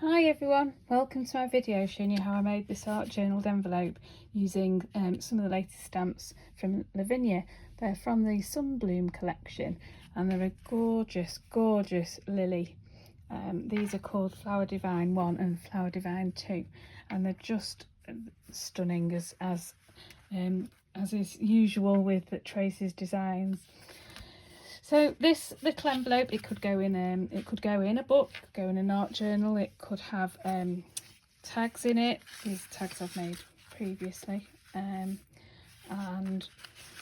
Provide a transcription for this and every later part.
Hi everyone, welcome to my video showing you how I made this art journaled envelope using some of the latest stamps from Lavinia. They're from the Sunbloom Collection and they're a gorgeous lily. These are called Flower Divine 1 and Flower Divine 2 and they're just stunning as is usual with Tracy's designs. So this little envelope, it could go in a book, it could go in an art journal, it could have tags in it. These tags I've made previously, and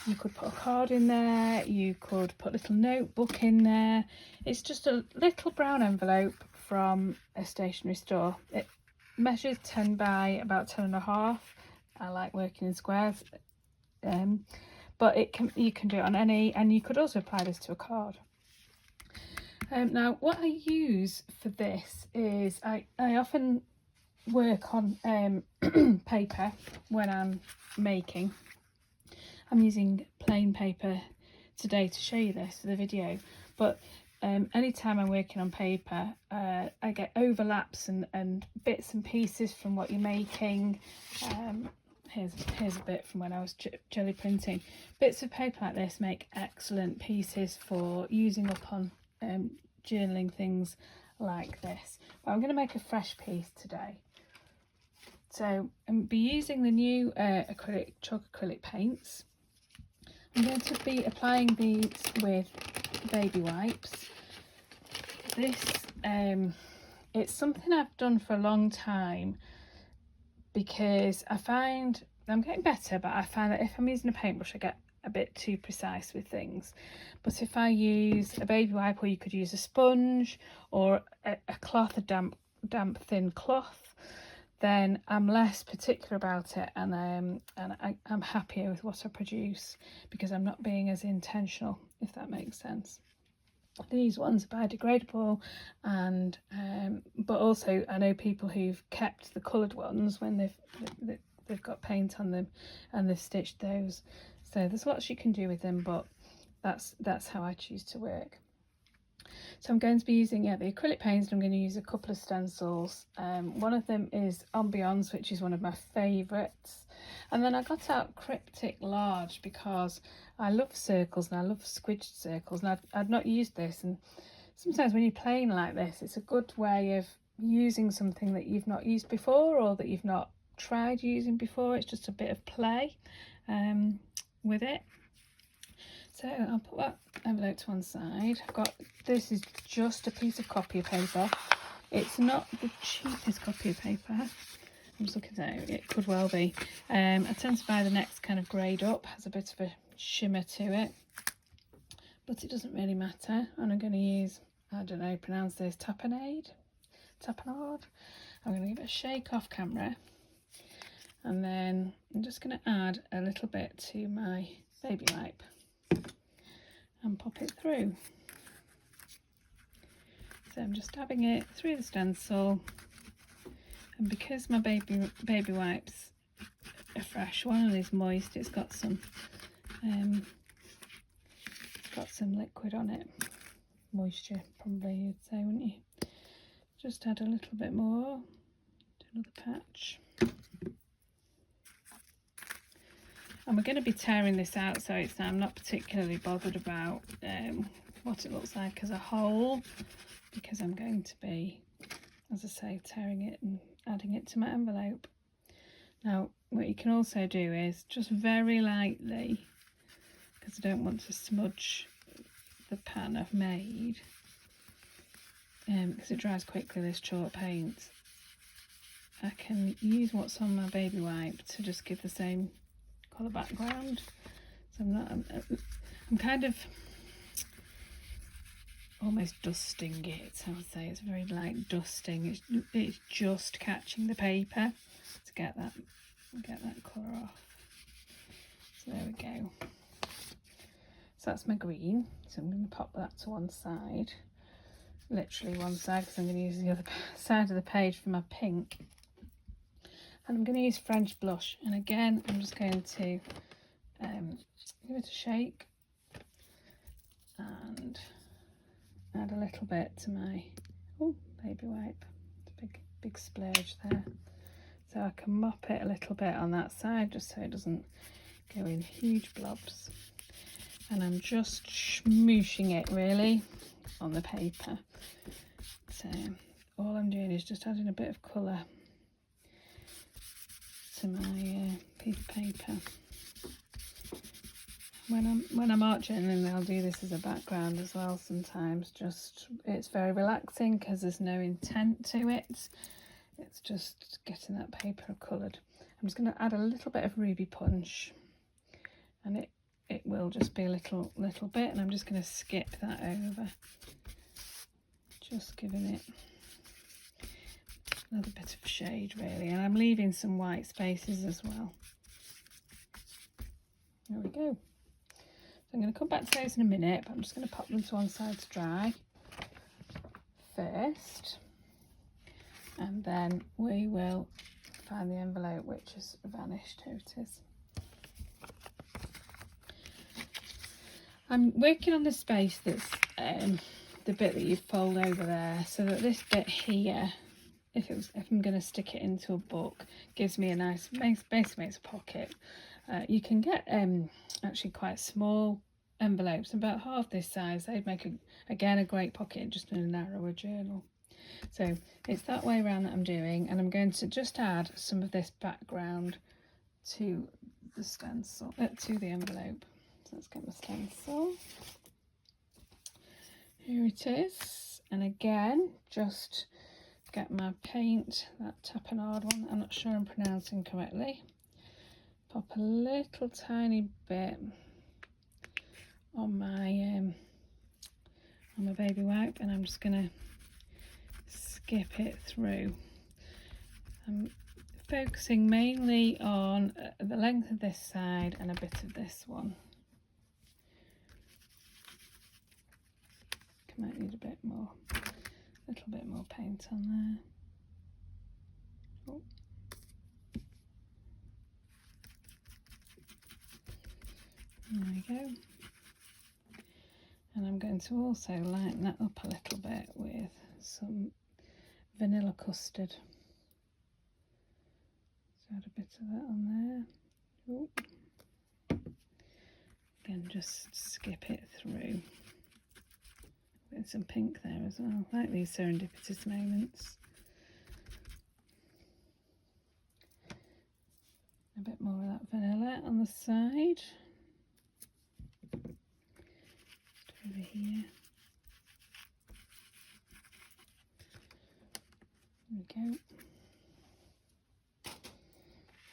you could put a card in there, you could put a little notebook in there. It's just a little brown envelope from a stationery store. It measures 10 by about 10.5. I like working in squares. But you can do it on any, and you could also apply this to a card. Now what I use for this is I often work on paper when I'm making. I'm using plain paper today to show you this for the video, but anytime I'm working on paper I get overlaps and bits and pieces from what you're making. Here's a bit from when I was jelly printing. Bits of paper like this make excellent pieces for using up on journaling things like this. But I'm going to make a fresh piece today. So I'm be using the new chalk acrylic paints. I'm going to be applying these with baby wipes. This it's something I've done for a long time, because I find I'm getting better, but I find that if I'm using a paintbrush I get a bit too precise with things. But if I use a baby wipe, or you could use a sponge or a cloth, a damp thin cloth, then I'm less particular about it, and I'm happier with what I produce because I'm not being as intentional, if that makes sense. These ones are biodegradable, and but also I know people who've kept the coloured ones when they've got paint on them and they've stitched those. So there's lots you can do with them, but that's how I choose to work. So I'm going to be using the acrylic paints, and I'm going to use a couple of stencils. One of them is Ambiance, which is one of my favourites, and then I got out Cryptic Large because I love circles and I love squidged circles, and I'd not used this, and sometimes when you're playing like this it's a good way of using something that you've not used before or that you've not tried using before. It's just a bit of play with it. So I'll put that envelope to one side. This is just a piece of copy paper. It's not the cheapest copy of paper. I'm just looking at it, it could well be. I tend to buy the next kind of grade up, has a bit of a shimmer to it, but it doesn't really matter. And I'm going to use, I don't know how you pronounce this, tapenade. I'm going to give it a shake off camera, and then I'm just going to add a little bit to my baby wipe and pop it through. So I'm just dabbing it through the stencil, and because my baby wipes are fresh, one is moist, it's got some liquid on it, moisture probably you'd say, wouldn't you? Just add a little bit more, do another patch. And we're going to be tearing this out, so I'm not particularly bothered about what it looks like as a whole, because I'm going to be, as I say, tearing it and adding it to my envelope. Now what you can also do is just very lightly, because I don't want to smudge the pan I've made, because it dries quickly, this chalk paint, I can use what's on my baby wipe to just give the same colour background. So I'm kind of almost dusting it, I would say. It's very light dusting. It's just catching the paper to get that colour off. So there we go. So that's my green, so I'm going to pop that to one side, literally one side, because I'm going to use the other side of the page for my pink. And I'm going to use French blush, and again I'm just going to give it a shake and add a little bit to my baby wipe. It's a big splurge there. So I can mop it a little bit on that side just so it doesn't go in huge blobs. And I'm just smooshing it really on the paper. So all I'm doing is just adding a bit of colour to my piece of paper. When I'm art journaling, I'll do this as a background as well sometimes. Just, it's very relaxing because there's no intent to it. It's just getting that paper coloured. I'm just going to add a little bit of ruby punch, and it will just be a little bit, and I'm just going to skip that over. Just giving it another bit of shade really, and I'm leaving some white spaces as well. There we go. So I'm going to come back to those in a minute, but I'm just going to pop them to one side to dry first, and then we will find the envelope which has vanished. Here it is. I'm working on the space that's the bit that you fold over there, so that this bit here, if I'm going to stick it into a book, gives me a nice, basically makes a pocket. You can get actually quite small envelopes, about half this size. They'd make again a great pocket just in a narrower journal. So it's that way around that I'm doing, and I'm going to just add some of this background to the stencil, to the envelope. So let's get my stencil. Here it is, and again, just get my paint, that tapenade one. I'm not sure I'm pronouncing correctly. Pop a little tiny bit on my baby wipe, and I'm just gonna skip it through. I'm focusing mainly on the length of this side and a bit of this one. Might need a little bit more paint on there. Oh. There we go. And I'm going to also lighten that up a little bit with some vanilla custard. So add a bit of that on there. Oh. Again, just skip it through. With some pink there as well. I like these serendipitous moments. A bit more of that vanilla on the side. Over here. There we go.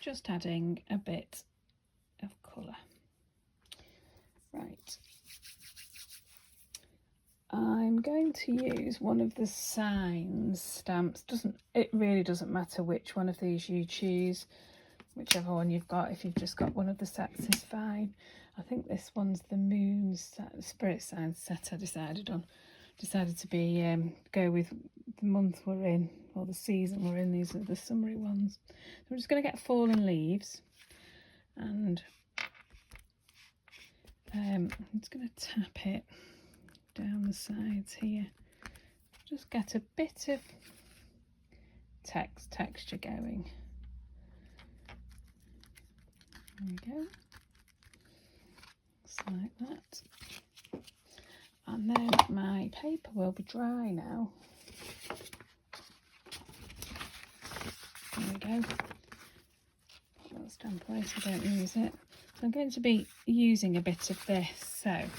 Just adding a bit of colour. Right. I'm going to use one of the signs stamps. It really doesn't matter which one of these you choose. Whichever one you've got, if you've just got one of the sets is fine. I think this one's the moon set, spirit sign set I decided to be go with the month we're in, or the season we're in. These are the summery ones. So I'm just going to get fallen leaves, and I'm just going to tap it down the sides here. Just get a bit of texture going. There we go. Just like that. And then my paper will be dry now. There we go. Put that stamp away so I don't lose it. So I'm going to be using a bit of this. So I'm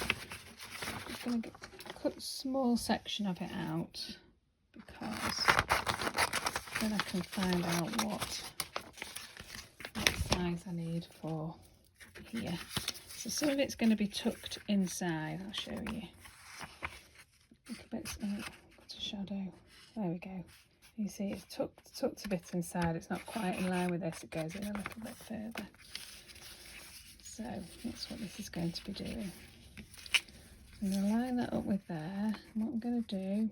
just going to cut a small section of it out, because then I can find out what size I need for here. So some of it's going to be tucked inside. I'll show you. Look a bit, got a shadow. There we go. You see it's tucked a bit inside. It's not quite in line with this. It goes in a little bit further. So that's what this is going to be doing. I'm going to line that up with there. And what I'm going to do,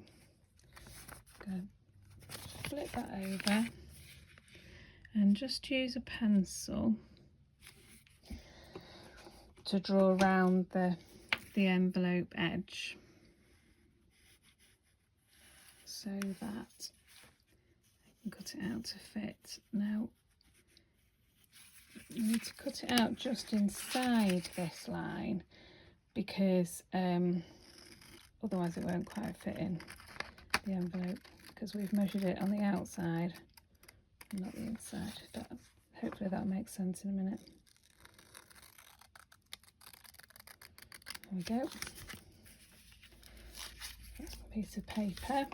I'm going to flip that over and just use a pencil to draw around the envelope edge, so that and cut it out to fit. Now you need to cut it out just inside this line, because otherwise it won't quite fit in the envelope, because we've measured it on the outside, not the inside. But hopefully that'll make sense in a minute. There we go. That's a piece of paper,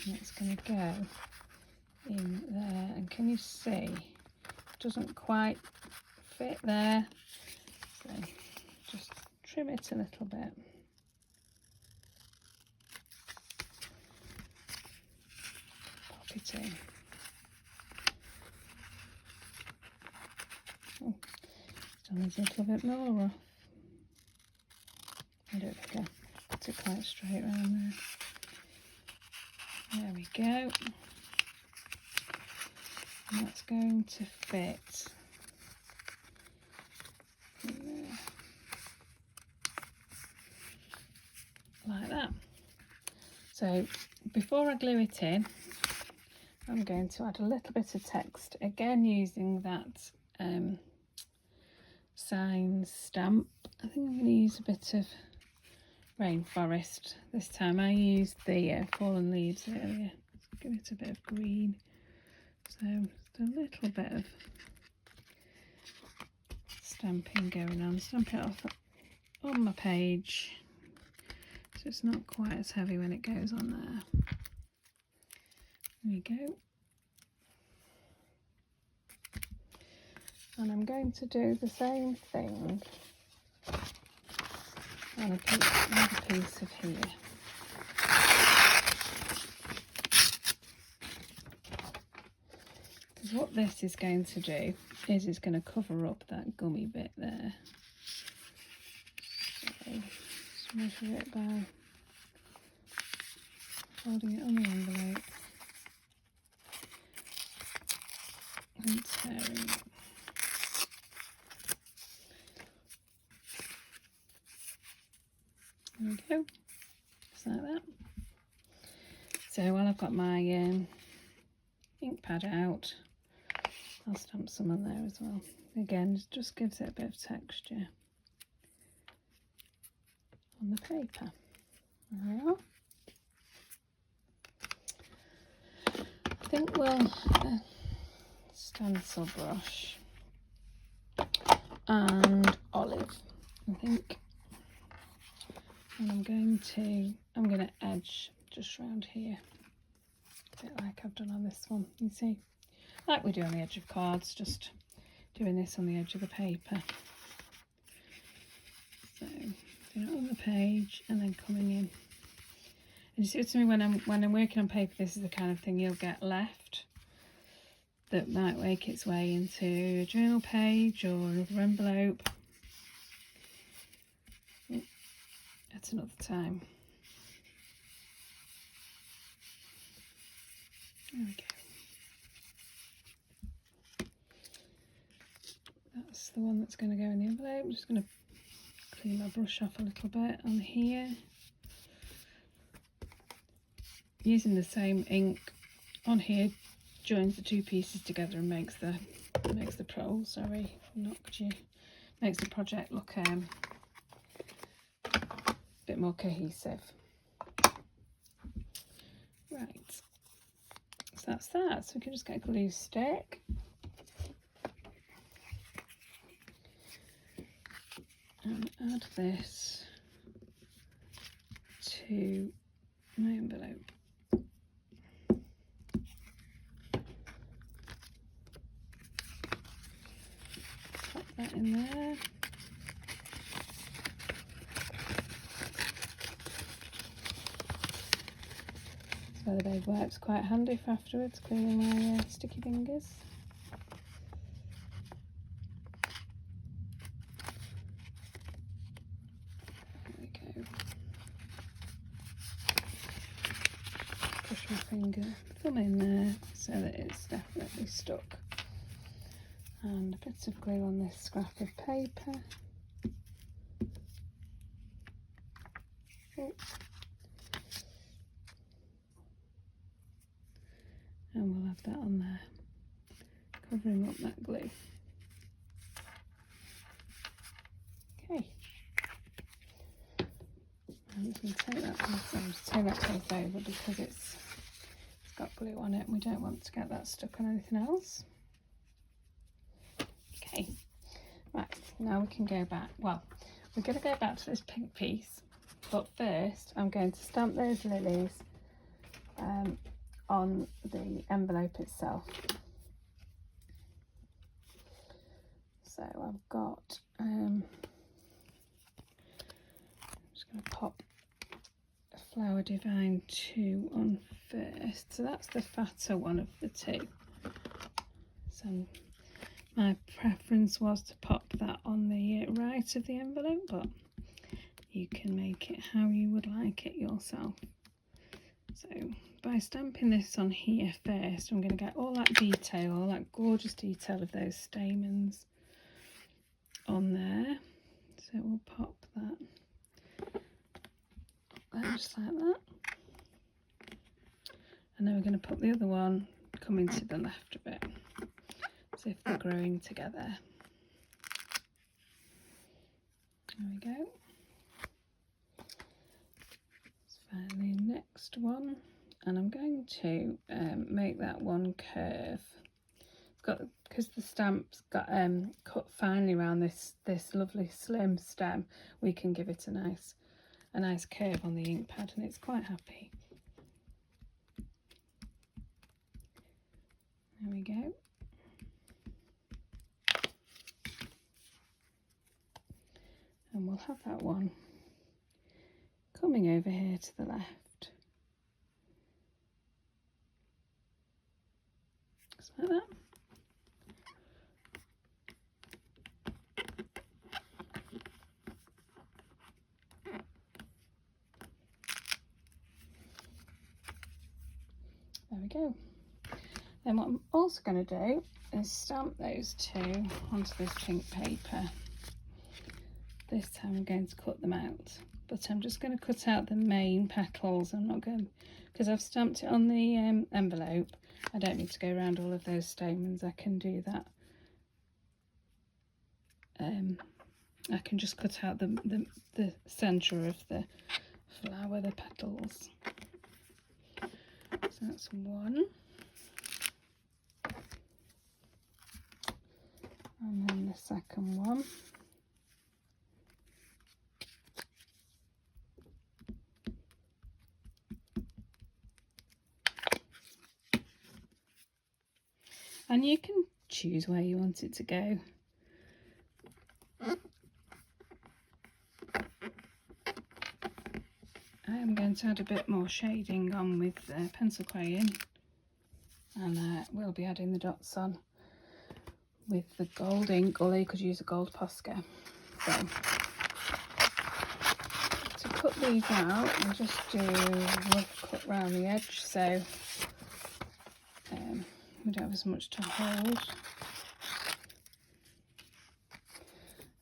and it's going to go in there. And can you see? It doesn't quite fit there, so just trim it a little bit. Pop it in. Oh, still needs a little bit more off. I don't think I put it quite straight around there. There we go. And that's going to fit in there, like that. So before I glue it in, I'm going to add a little bit of text, again using that sign stamp. I think I'm going to use a bit of rainforest this time. I used the fallen leaves earlier. Give it a bit of green. So just a little bit of stamping going on. Stamp it off on my page so it's not quite as heavy when it goes on there. There we go. And I'm going to do the same thing on another piece of here. Because what this is going to do is it's going to cover up that gummy bit there. So just measure it by folding it on the envelope and tearing it. There we go, just like that. So while I've got my ink pad out, I'll stamp some on there as well. Again, it just gives it a bit of texture on the paper. There we are. I think we'll stencil brush and olive, I think. And I'm going to edge just around here, a bit like I've done on this one. You see, like we do on the edge of cards, just doing this on the edge of the paper. So doing it on the page and then coming in. And you see, to me, when I'm working on paper, this is the kind of thing you'll get left that might make its way into a journal page or another envelope at another time. There we go. That's the one that's going to go in the envelope. I'm just going to clean my brush off a little bit on here. Using the same ink on here joins the two pieces together and makes the makes the project look a bit more cohesive. Right, so that's that. So we can just get a glue stick and add this to my envelope. Pop that in there. So the bag works quite handy for afterwards, cleaning my sticky fingers. There we go. Push my thumb in there so that it's definitely stuck. And a bit of glue on this scrap of paper. Oh. and we'll have that on there, covering up that glue. Okay. I'm just going to take that cloth over because it's got glue on it and we don't want to get that stuck on anything else. Okay, right, now we can go back. Well, we're going to go back to this pink piece, but first I'm going to stamp those lilies on the envelope itself. So I've got, I'm just going to pop Flower Divine 2 on first. So that's the fatter one of the two. So my preference was to pop that on the right of the envelope, but you can make it how you would like it yourself. So by stamping this on here first, I'm going to get all that detail, all that gorgeous detail of those stamens on there. So we'll pop that just like that. And then we're going to put the other one coming to the left of it, as if they're growing together. There we go. Let's find the next one, and I'm going to make that one curve. It's got, because the stamp's got cut finely around this lovely slim stem, we can give it a nice curve on the ink pad, and it's quite happy. There we go. And we'll have that one coming over here to the left. Just like that. There we go. Then what I'm also going to do is stamp those two onto this pink paper. This time I'm going to cut them out, but I'm just going to cut out the main petals. I'm not going, because I've stamped it on the envelope, I don't need to go around all of those stamens. I can do that. I can just cut out the centre of the flower, the petals. So that's one. And then the second one. And you can choose where you want it to go. I am going to add a bit more shading on with pencil crayon, and we'll be adding the dots on with the gold ink, or you could use a gold Posca. So to cut these out, I'll just do a rough cut round the edge, so we don't have as much to hold.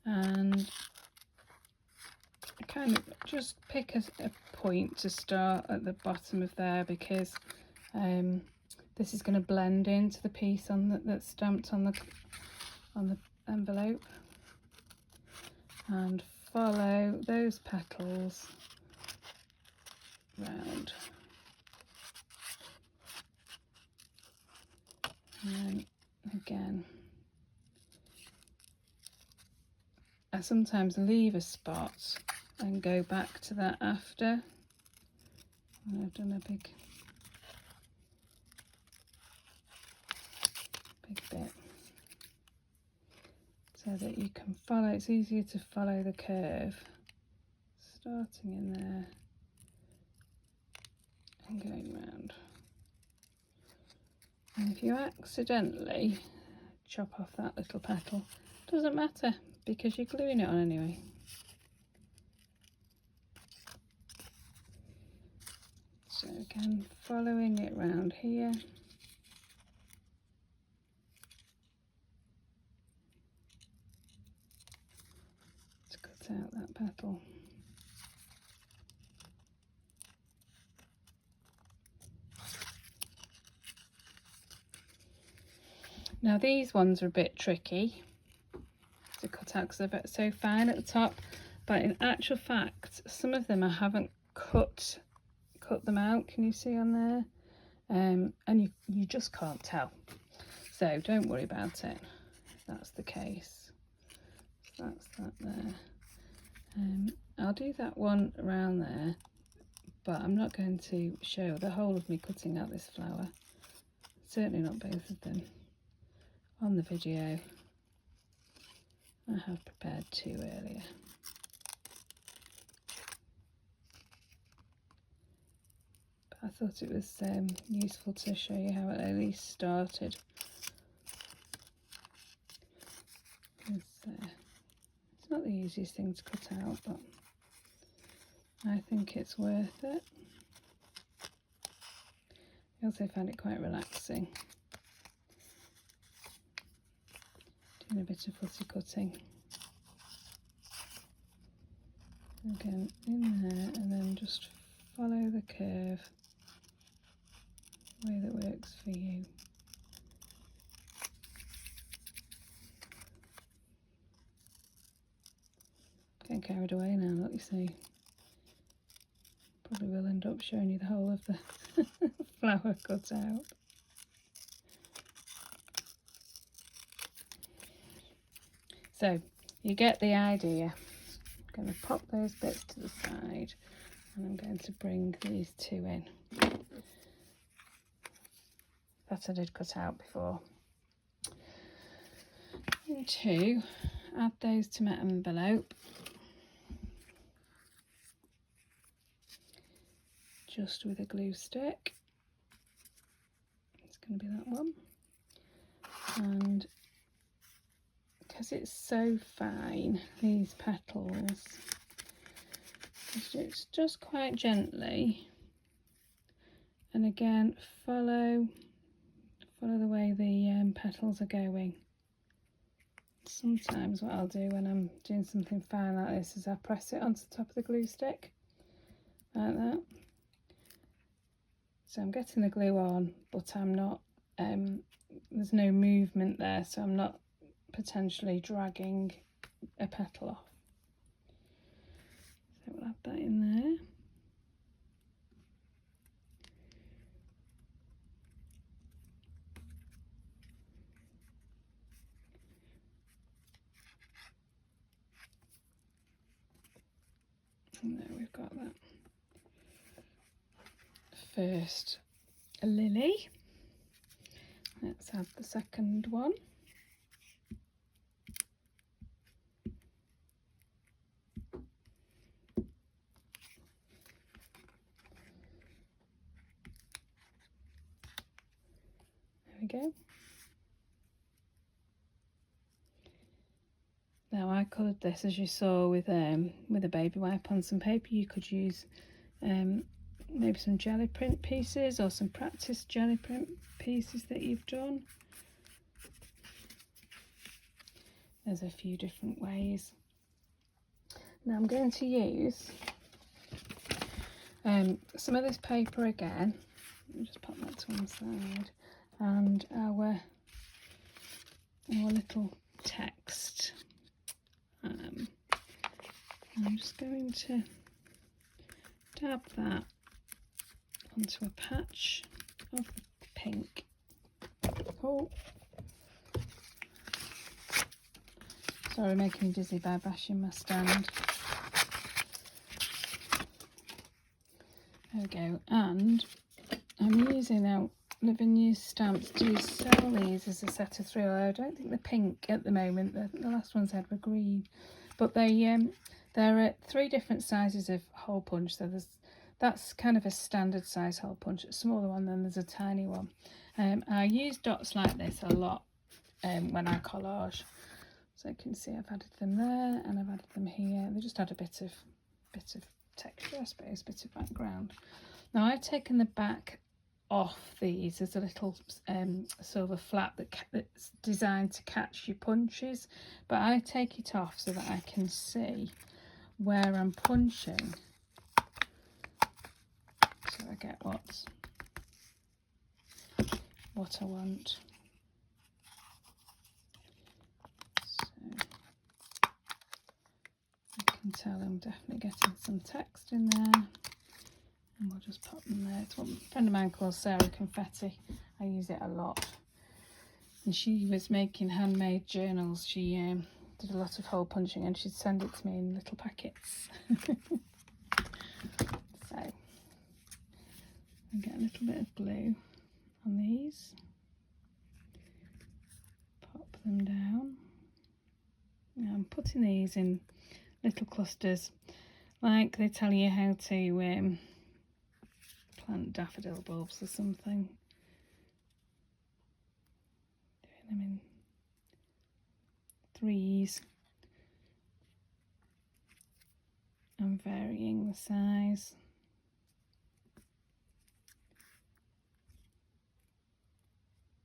And I kind of just pick a point to start at the bottom of there, because this is going to blend into the piece on that's stamped on the envelope, and follow those petals round. And then again, I sometimes leave a spot and go back to that after. And I've done a big bit, so that you can follow. It's easier to follow the curve, starting in there and going round. And if you accidentally chop off that little petal, doesn't matter, because you're gluing it on anyway. So again, following it round here. To cut out that petal. Now these ones are a bit tricky to cut out because they're so fine at the top, but in actual fact some of them I haven't cut them out, can you see on there? And you just can't tell, so don't worry about it if that's the case. So that's that there. I'll do that one around there, but I'm not going to show the whole of me cutting out this flower, certainly not both of them on the video. I have prepared 2 earlier. But I thought it was useful to show you how it at least started. It's not the easiest thing to cut out, but I think it's worth it. I also find it quite relaxing, doing a bit of footy cutting. Again in there, and then just follow the curve the way that works for you. Getting carried away now, look, you see. Probably will end up showing you the whole of the flower cut out. So you get the idea. I'm going to pop those bits to the side, and I'm going to bring these 2 in that I did cut out before. And 2, add those to my envelope. Just with a glue stick. It's going to be that one. And because it's so fine, these petals, it's just quite gently, and again follow the way the petals are going. Sometimes what I'll do when I'm doing something fine like this is I press it onto the top of the glue stick like that. So I'm getting the glue on, but I'm not, there's no movement there, so I'm not potentially dragging a petal off. So we'll add that in there. And there we've got that first lily. Let's add the second one. There we go. Now I coloured this, as you saw, with a baby wipe on some paper. You could use maybe some jelly print pieces or some practice jelly print pieces that you've done. There's a few different ways. Now I'm going to use some of this paper again. Let me just pop that to one side, and our little text. I'm just going to dab that onto a patch of the pink. Oh, sorry, making me dizzy by bashing my stand. There we go. And I'm using now Lavinia's stamps. Do sell these as a set of 3. I don't think the pink at the moment. The last ones I had were green, but there are 3 different sizes of hole punch. So that's kind of a standard size hole punch, a smaller one, then there's a tiny one. I use dots like this a lot when I collage. So you can see I've added them there, and I've added them here. They just add a bit of texture, I suppose, bit of background. Now I've taken the back off these. There's a little silver flap that's designed to catch your punches, but I take it off so that I can see where I'm punching, so I get what I want. tell I'm definitely getting some text in there. And we'll just pop them there. It's what a friend of mine calls Sarah Confetti. I use it a lot. And she was making handmade journals. She did a lot of hole punching and she'd send it to me in little packets. So, I'll get a little bit of glue on these. Pop them down. Now I'm putting these in little clusters, like they tell you how to plant daffodil bulbs or something. Doing them in threes and varying the size.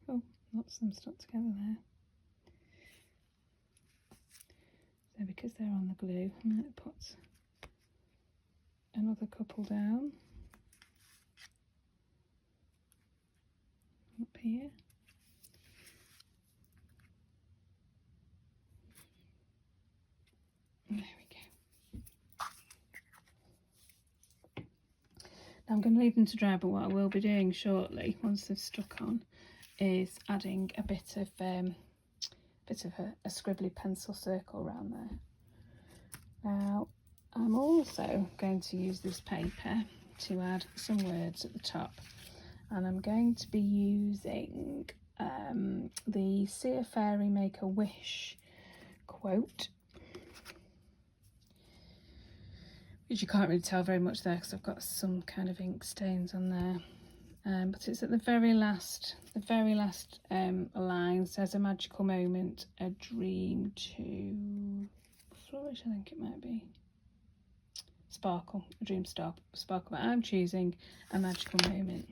Oh, lots of them stuck together there. So because they're on the glue, I might put another couple down up here. There we go. Now I'm going to leave them to dry, but what I will be doing shortly, once they've stuck on, is adding a bit of a scribbly pencil circle around there. Now I'm also going to use this paper to add some words at the top, and I'm going to be using the See a Fairy Make a Wish quote, which you can't really tell very much there because I've got some kind of ink stains on there. But it's at the very last line. Says a magical moment, a dream to flourish, I think it might be. Sparkle, a dream sparkle. But I'm choosing a magical moment.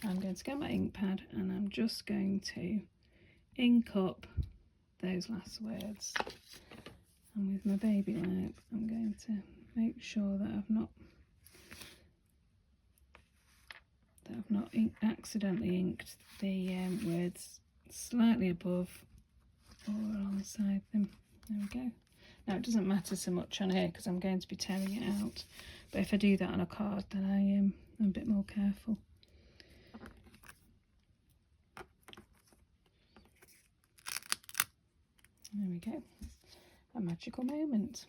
I'm going to get my ink pad and I'm just going to ink up those last words. And with my baby wipe, I'm going to make sure that I've not accidentally inked the words slightly above or alongside them. There we go. Now it doesn't matter so much on here because I'm going to be tearing it out, but if I do that on a card then I'm a bit more careful. There we go. A magical moment.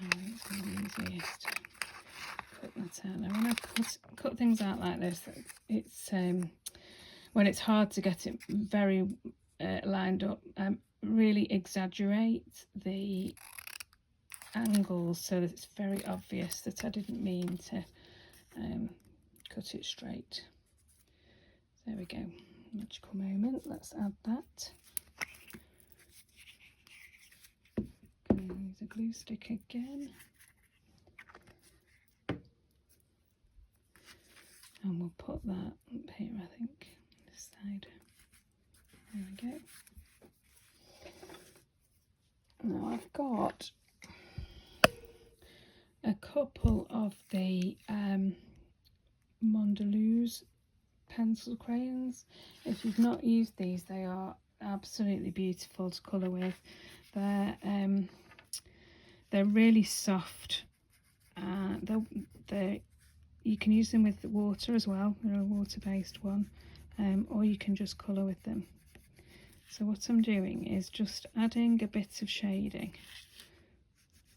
I think it's going to be easiest to cut that out. Now when I cut things out like this, it's when it's hard to get it very lined up, really exaggerate the angles so that it's very obvious that I didn't mean to cut it straight. There we go. Magical moment. Let's add that. Going to use a glue stick again. And we'll put that up here, I think, this side. There we go. Now I've got a couple of the Mondelez pencil crayons. If you've not used these, they are absolutely beautiful to colour with. They're really soft. You can use them with water as well. They're a water-based one, or you can just colour with them. So what I'm doing is just adding a bit of shading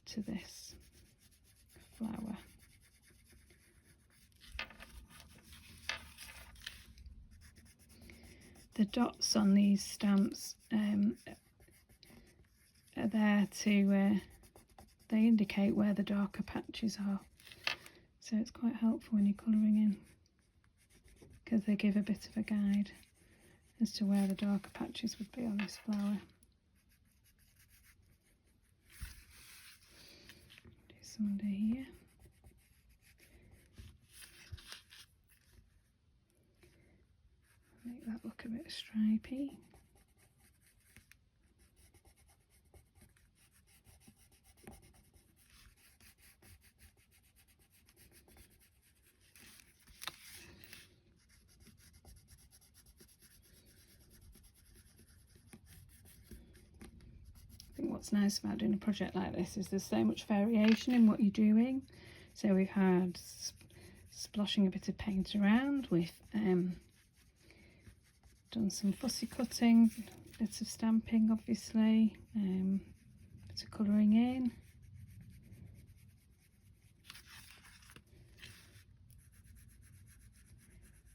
to this flower. The dots on these stamps are there to, they indicate where the darker patches are. So it's quite helpful when you're colouring in, because they give a bit of a guide as to where the darker patches would be on this flower. Do some under here. Make that look a bit stripy. what's nice about doing a project like this is there's so much variation in what you're doing. So we've had splashing a bit of paint around, we've done some fussy cutting, bits of stamping obviously, bit of colouring in.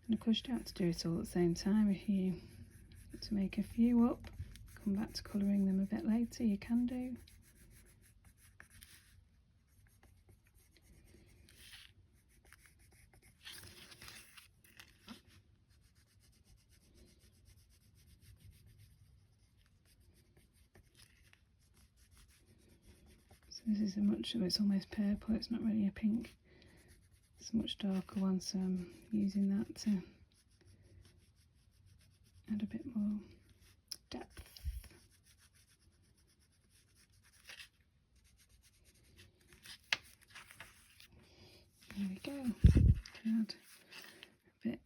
And of course you don't have to do it all at the same time. If you want to make a few up, come back to colouring them a bit later, you can do. So this is it's almost purple, it's not really a pink. It's a much darker one, so I'm using that to add a bit more depth. There we go. Add a bit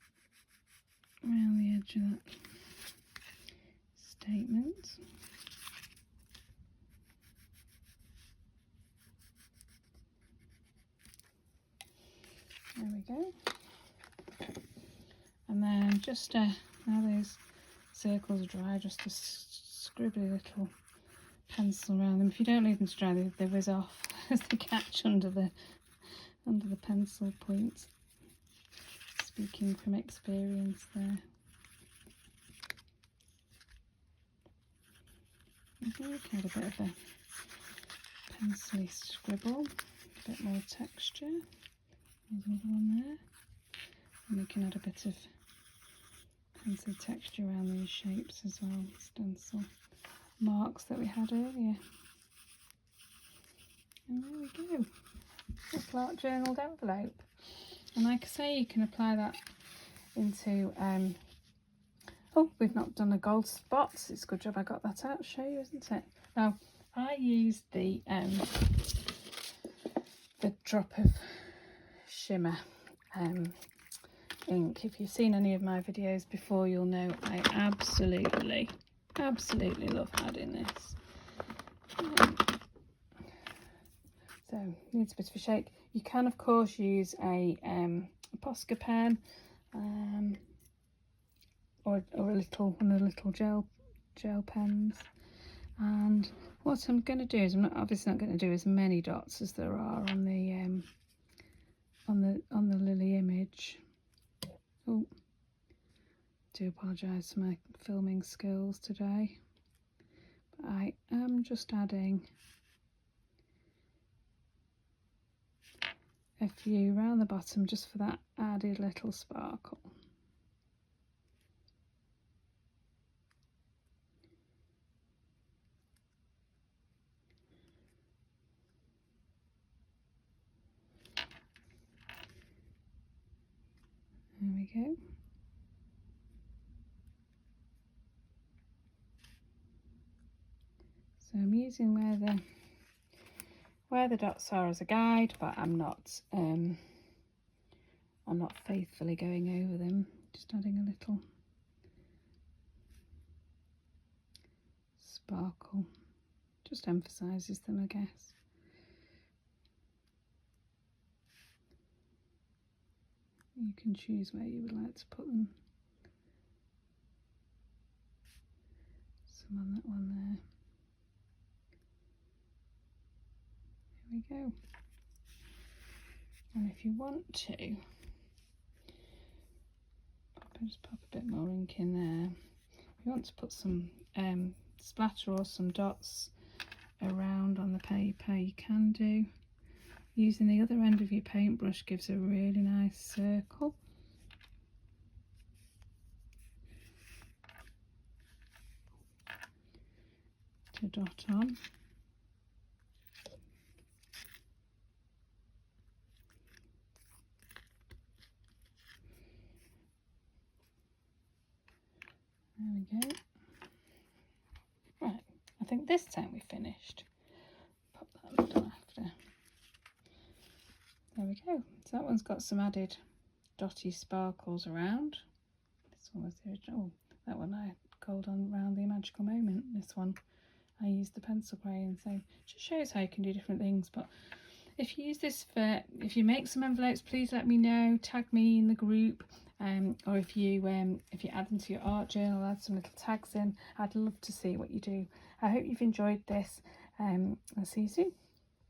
around the edge of that statement. There we go. And then just now those circles are dry, just a scribbly little pencil around them. If you don't leave them to dry, they whiz off as they catch under the pencil point. Speaking from experience there. Okay, add a bit of a pencil-y scribble, a bit more texture. There's another one there. And we can add a bit of pencil texture around these shapes as well, stencil marks that we had earlier. And there we go. A flat journaled envelope. And like I say, you can apply that into oh, we've not done a gold spots. It's a good job I got that out to show you, isn't it? Now I used the drop of shimmer ink. If you've seen any of my videos before, you'll know I absolutely love adding this. So needs a bit of a shake. You can of course use a Posca pen or one of the little gel pens. And what I'm going to do is obviously not going to do as many dots as there are on the lily image. Oh, do apologise for my filming skills today. But I am just adding a few around the bottom just for that added little sparkle. There we go. So I'm using where the dots are as a guide, but I'm not faithfully going over them. Just adding a little sparkle. Just emphasises them, I guess. You can choose where you would like to put them. Some on that one there. There we go. And if you want to, just pop a bit more ink in there. If you want to put some splatter or some dots around on the paper, you can do. Using the other end of your paintbrush gives a really nice circle. To dot on. There we go. Right, I think this time we finished. Pop that middle after. There we go. So that one's got some added dotty sparkles around. This one was the original. Oh, that one I called on around the magical moment. This one I use the pencil crayon. So it just shows how you can do different things. But if you use this if you make some envelopes, please let me know, tag me in the group, or if you add them to your art journal, add some little tags in. I'd love to see what you do. I hope you've enjoyed this. I'll see you soon.